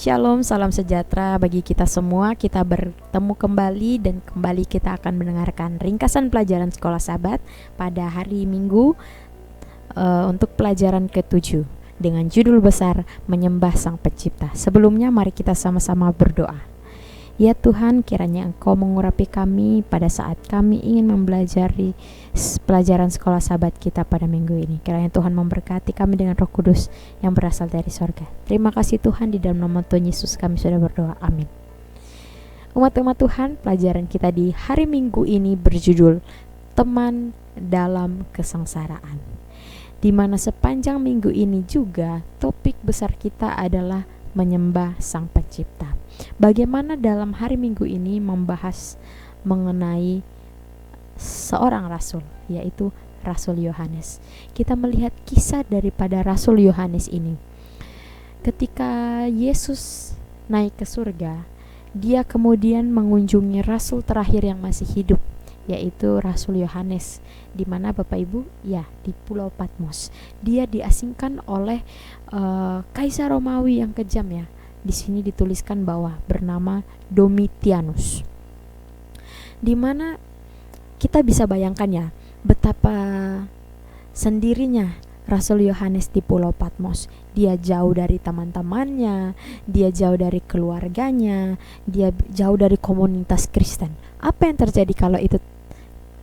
Shalom, salam sejahtera bagi kita semua. Kita bertemu kembali dan kembali kita akan mendengarkan ringkasan pelajaran sekolah Sabat pada hari Minggu untuk pelajaran ke-7 dengan judul besar Menyembah Sang Pencipta. Sebelumnya mari kita sama-sama berdoa. Ya Tuhan, kiranya Engkau mengurapi kami pada saat kami ingin mempelajari pelajaran sekolah Sabat kita pada minggu ini. Kiranya Tuhan memberkati kami dengan Roh Kudus yang berasal dari sorga. Terima kasih Tuhan, di dalam nama Tuhan Yesus kami sudah berdoa, amin. Umat-umat Tuhan, pelajaran kita di hari Minggu ini berjudul Teman dalam Kesengsaraan, di mana sepanjang minggu ini juga topik besar kita adalah menyembah Sang Pencipta. Bagaimana dalam hari Minggu ini membahas mengenai seorang rasul, yaitu Rasul Yohanes. Kita melihat kisah daripada Rasul Yohanes ini. Ketika Yesus naik ke surga, dia kemudian mengunjungi rasul terakhir yang masih hidup, yaitu Rasul Yohanes. Di mana Bapak Ibu? Ya, di Pulau Patmos. Dia diasingkan oleh Kaisar Romawi yang kejam ya. Di sini dituliskan bahwa bernama Domitianus. Di mana kita bisa bayangkan ya betapa sendirinya Rasul Yohanes di Pulau Patmos. Dia jauh dari teman-temannya, dia jauh dari keluarganya, dia jauh dari komunitas Kristen. Apa yang terjadi kalau itu?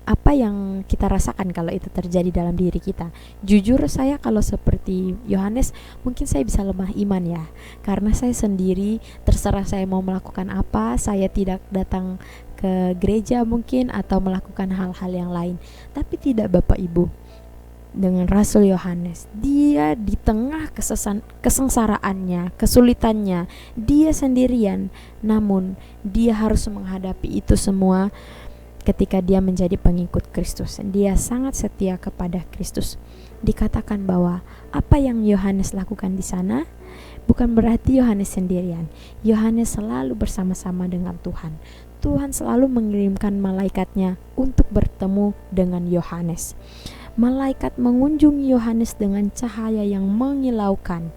Apa yang kita rasakan kalau itu terjadi dalam diri kita? Jujur saya kalau seperti Yohanes mungkin saya bisa lemah iman ya, karena saya sendiri terserah saya mau melakukan apa, saya tidak datang ke gereja mungkin atau melakukan hal-hal yang lain. Tapi tidak Bapak Ibu, dengan Rasul Yohanes, dia di tengah kesengsaraannya, kesulitannya, dia sendirian, namun dia harus menghadapi itu semua. Ketika dia menjadi pengikut Kristus, dia sangat setia kepada Kristus. Dikatakan bahwa apa yang Yohanes lakukan di sana bukan berarti Yohanes sendirian. Yohanes selalu bersama-sama dengan Tuhan. Tuhan selalu mengirimkan malaikatnya untuk bertemu dengan Yohanes. Malaikat mengunjungi Yohanes dengan cahaya yang mengilaukan.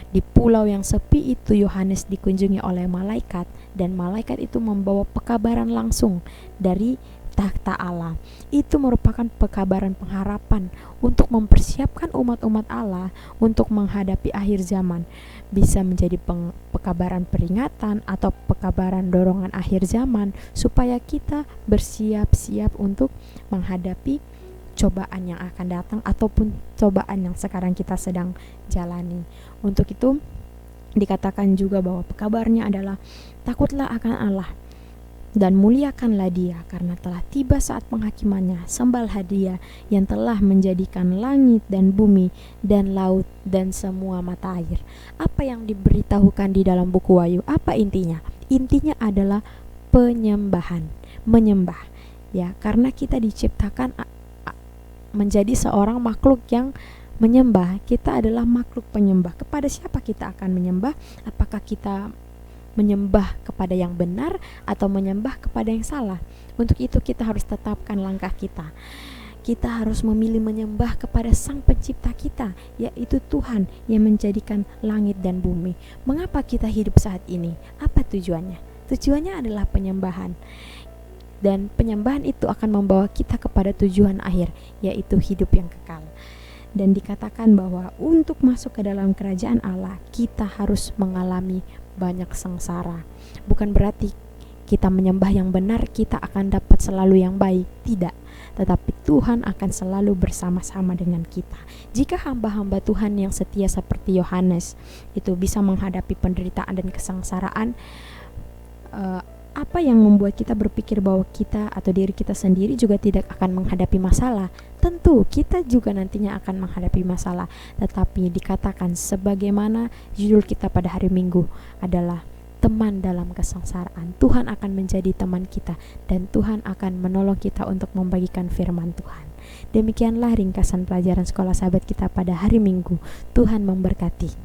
Di pulau yang sepi itu Yohanes dikunjungi oleh malaikat, dan malaikat itu membawa pekabaran langsung dari takhta Allah. Itu merupakan pekabaran pengharapan untuk mempersiapkan umat-umat Allah untuk menghadapi akhir zaman. Bisa menjadi pekabaran peringatan atau pekabaran dorongan akhir zaman, supaya kita bersiap-siap untuk menghadapi cobaan yang akan datang ataupun cobaan yang sekarang kita sedang jalani. Untuk itu dikatakan juga bahwa pekabarnya adalah takutlah akan Allah dan muliakanlah Dia, karena telah tiba saat penghakimannya. Sembahlah Dia yang telah menjadikan langit dan bumi dan laut dan semua mata air. Apa yang diberitahukan di dalam buku Wahyu? Apa intinya? Intinya adalah penyembahan, menyembah. Ya, karena kita diciptakan menjadi seorang makhluk yang menyembah. Kita adalah makhluk penyembah. Kepada siapa kita akan menyembah? Apakah kita menyembah kepada yang benar atau menyembah kepada yang salah? Untuk itu kita harus tetapkan langkah kita. Kita harus memilih menyembah kepada Sang Pencipta kita, yaitu Tuhan yang menjadikan langit dan bumi. Mengapa kita hidup saat ini? Apa tujuannya? Tujuannya adalah penyembahan. Dan penyembahan itu akan membawa kita kepada tujuan akhir, yaitu hidup yang kekal. Dan dikatakan bahwa untuk masuk ke dalam kerajaan Allah, kita harus mengalami banyak sengsara. Bukan berarti kita menyembah yang benar, kita akan dapat selalu yang baik. Tidak. Tetapi Tuhan akan selalu bersama-sama dengan kita. Jika hamba-hamba Tuhan yang setia seperti Yohanes itu bisa menghadapi penderitaan dan kesengsaraan, apa yang membuat kita berpikir bahwa kita atau diri kita sendiri juga tidak akan menghadapi masalah? Tentu kita juga nantinya akan menghadapi masalah. Tetapi dikatakan sebagaimana judul kita pada hari Minggu adalah teman dalam kesengsaraan. Tuhan akan menjadi teman kita, dan Tuhan akan menolong kita untuk membagikan firman Tuhan. Demikianlah ringkasan pelajaran sekolah Sabat kita pada hari Minggu. Tuhan memberkati.